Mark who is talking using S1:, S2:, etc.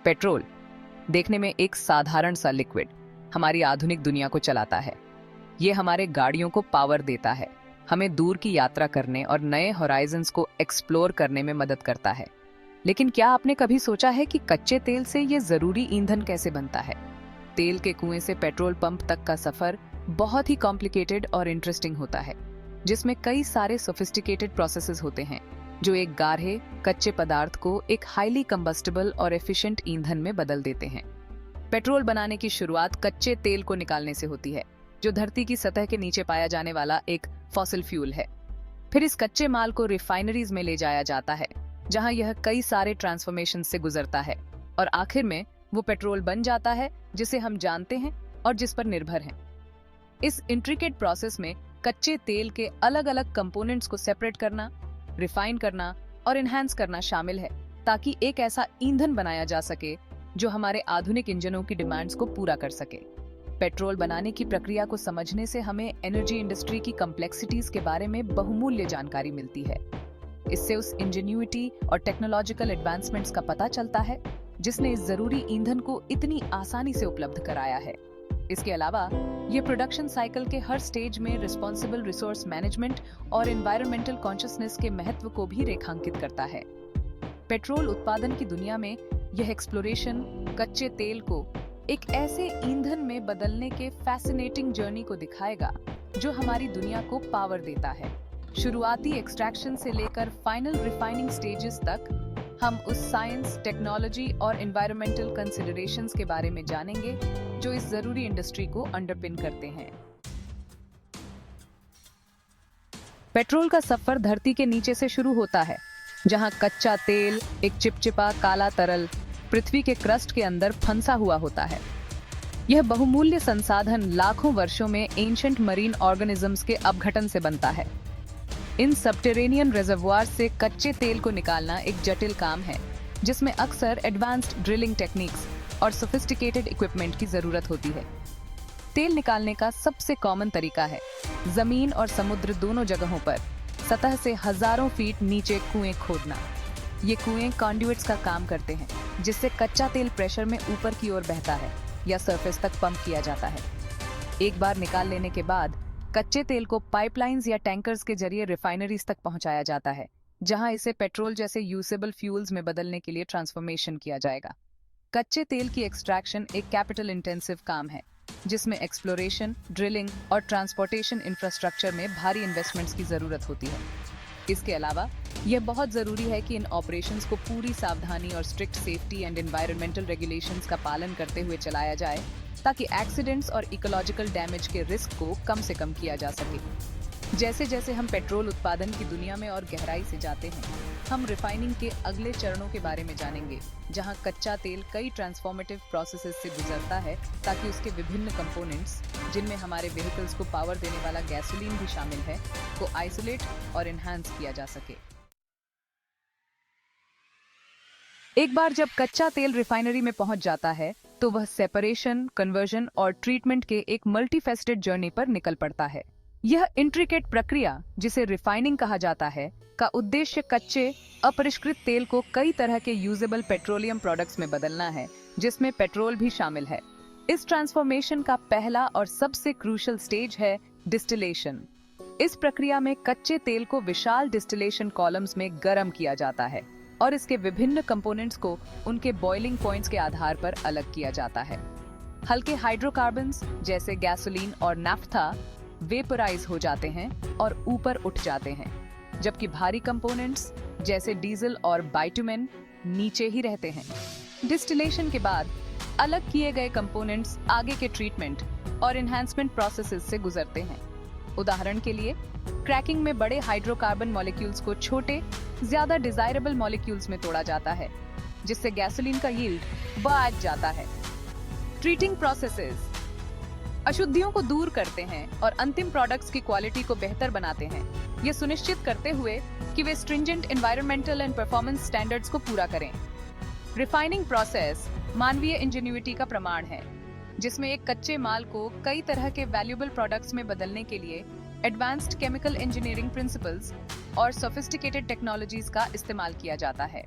S1: Petrol देखने में एक साधारण सा लिक्विड हमारी आधुनिक दुनिया को चलाता है। ये हमारे गाड़ियों को पावर देता है, हमें दूर की यात्रा करने और नए होराइजन्स को एक्सप्लोर करने में मदद करता है। लेकिन क्या आपने कभी सोचा है कि कच्चे तेल से ये जरूरी ईंधन कैसे बनता है? तेल के कुएं से पेट्रोल पंप तक का सफर बहुत ही कॉम्प्लिकेटेड और इंटरेस्टिंग होता है, जिसमें कई सारे सोफिस्टिकेटेड प्रोसेसेस होते हैं जो एक गाढ़े कच्चे पदार्थ को एक हाईली कंबस्टेबल और एफिशिएंट ईंधन में बदल देते हैं। पेट्रोल बनाने की शुरुआत कच्चे तेल को निकालने से होती है, जो धरती की सतह के नीचे पाया जाने वाला एक फॉसिल फ्यूल है। फिर इस कच्चे माल को रिफाइनरीज में ले जाया जाता है, जहां यह कई सारे ट्रांसफॉर्मेशन से गुजरता है और आखिर में वो पेट्रोल बन जाता है जिसे हम जानते हैं और जिस पर निर्भर हैं। इस इंट्रिकेट प्रोसेस में कच्चे तेल के अलग अलग कंपोनेंट्स को सेपरेट करना, रिफाइन करना और एनहांस करना शामिल है, ताकि एक ऐसा ईंधन बनाया जा सके जो हमारे आधुनिक इंजनों की डिमांड्स को पूरा कर सके। पेट्रोल बनाने की प्रक्रिया को समझने से हमें एनर्जी इंडस्ट्री की कॉम्प्लेक्सिटीज के बारे में बहुमूल्य जानकारी मिलती है। इससे उस इंजीन्यूइटी और टेक्नोलॉजिकल एडवांसमेंट्स का पता चलता है जिसने इस जरूरी ईंधन को इतनी आसानी से उपलब्ध कराया है। इसके अलावा ये प्रोडक्शन साइकिल के हर स्टेज में रिस्पॉन्सिबल रिसोर्स मैनेजमेंट और एनवायरमेंटल कॉन्शियसनेस के महत्व को भी रेखांकित करता है। पेट्रोल उत्पादन की दुनिया में यह एक्सप्लोरेशन कच्चे तेल को एक ऐसे ईंधन में बदलने के फैसिनेटिंग जर्नी को दिखाएगा जो हमारी दुनिया को पावर देता है। शुरुआती एक्सट्रैक्शन से लेकर फाइनल रिफाइनिंग स्टेजेस तक हम उस साइंस, टेक्नोलॉजी और एनवायरमेंटल कंसिडरेशंस के बारे में जानेंगे जो इस जरूरी इंडस्ट्री को अंडरपिन करते हैं। पेट्रोल का सफर धरती के नीचे से शुरू होता है, जहां कच्चा तेल एक चिपचिपा काला तरल पृथ्वी के क्रस्ट के अंदर फंसा हुआ होता है। यह बहुमूल्य संसाधन लाखों वर्षों में एंशिएंट मरीन ऑर्गेनिजम्स के अपघटन से बनता है। इन सबटेरेनियन रिजर्वुआर से कच्चे तेल को निकालना एक जटिल काम है, जिसमें अक्सर एडवांस्ड ड्रिलिंग टेक्निक्स और सोफिस्टिकेटेड इक्विपमेंट की जरूरत होती है। तेल निकालने का सबसे कॉमन तरीका है जमीन और समुद्र दोनों जगहों पर सतह से हजारों फीट नीचे कुएं खोदना। ये कुएं कॉन्ड्यूइट्स का काम करते हैं, जिससे कच्चा तेल प्रेशर में ऊपर की ओर बहता है या सरफेस तक पंप किया जाता है। एक बार निकाल लेने के बाद कच्चे तेल को पाइपलाइंस या टैंकर्स के जरिए रिफाइनरीज तक पहुंचाया जाता है, जहां इसे पेट्रोल जैसे यूजेबल फ्यूल्स में बदलने के लिए ट्रांसफॉर्मेशन किया जाएगा। कच्चे तेल की एक्सट्रैक्शन एक कैपिटल इंटेंसिव काम है, जिसमें एक्सप्लोरेशन, ड्रिलिंग और ट्रांसपोर्टेशन इंफ्रास्ट्रक्चर में भारी इन्वेस्टमेंट्स की जरूरत होती है। इसके अलावा यह बहुत जरूरी है कि इन ऑपरेशंस को पूरी सावधानी और strict safety and environmental regulations का पालन करते हुए चलाया जाए, ताकि एक्सीडेंट्स और इकोलॉजिकल डैमेज के रिस्क को कम से कम किया जा सके। जैसे जैसे हम पेट्रोल उत्पादन की दुनिया में और गहराई से जाते हैं, हम रिफाइनिंग के अगले चरणों के बारे में जानेंगे, जहां कच्चा तेल कई ट्रांसफॉर्मेटिव प्रोसेसेस से गुजरता है, ताकि उसके विभिन्न कंपोनेंट्स, जिनमें हमारे व्हीकल्स को पावर देने वाला गैसोलीन भी शामिल है, को आइसोलेट और एनहांस किया जा सके। एक बार जब कच्चा तेल रिफाइनरी में पहुंच जाता है, तो वह सेपरेशन, कन्वर्जन और ट्रीटमेंट के एक मल्टीफेसेटेड जर्नी पर निकल पड़ता है। यह इंट्रिकेट प्रक्रिया, जिसे रिफाइनिंग कहा जाता है, का उद्देश्य कच्चे अपरिष्कृत तेल को कई तरह के यूजेबल पेट्रोलियम प्रोडक्ट्स में बदलना है, जिसमें पेट्रोल भी शामिल है। इस ट्रांसफॉर्मेशन का पहला और सबसे क्रूशियल स्टेज है डिस्टिलेशन। इस प्रक्रिया में कच्चे तेल को विशाल डिस्टिलेशन कॉलम्स में गर्म किया जाता है और इसके विभिन्न कंपोनेंट्स को उनके बॉइलिंग पॉइंट्स के आधार पर अलग किया जाता है। हल्के हाइड्रोकार्बन्स जैसे गैसोलीन और नाफ्था वेपराइज हो जाते हैं और ऊपर उठ जाते हैं, जबकि भारी कंपोनेंट्स जैसे डीजल और बाइटुमेन नीचे ही रहते हैं। डिस्टिलेशन के बाद अलग किए गए कंपोनेंट्स आगे के ट्रीटमेंट और एनहांसमेंट प्रोसेसेस से गुजरते हैं। उदाहरण के लिए, क्रैकिंग में बड़े हाइड्रोकार्बन मॉलिक्यूल्स को छोटे, ज्यादा डिजायरेबल मॉलिक्यूल्स में तोड़ा जाता है, जिससे गैसोलीन का यील्ड बढ़ जाता है। ट्रीटिंग प्रोसेसेस अशुद्धियों को दूर करते हैं और अंतिम प्रोडक्ट्स की क्वालिटी को बेहतर बनाते हैं, ये सुनिश्चित करते हुए कि वे stringent environmental and performance standards को पूरा करें। रिफाइनिंग प्रोसेस मानवीय इंजीन्यूइटी का प्रमाण है, जिसमें एक कच्चे माल को कई तरह के वैल्यूएबल प्रोडक्ट्स में बदलने के लिए एडवांस्ड केमिकल इंजीनियरिंग प्रिंसिपल्स और सोफिस्टिकेटेड टेक्नोलॉजीज का इस्तेमाल किया जाता है।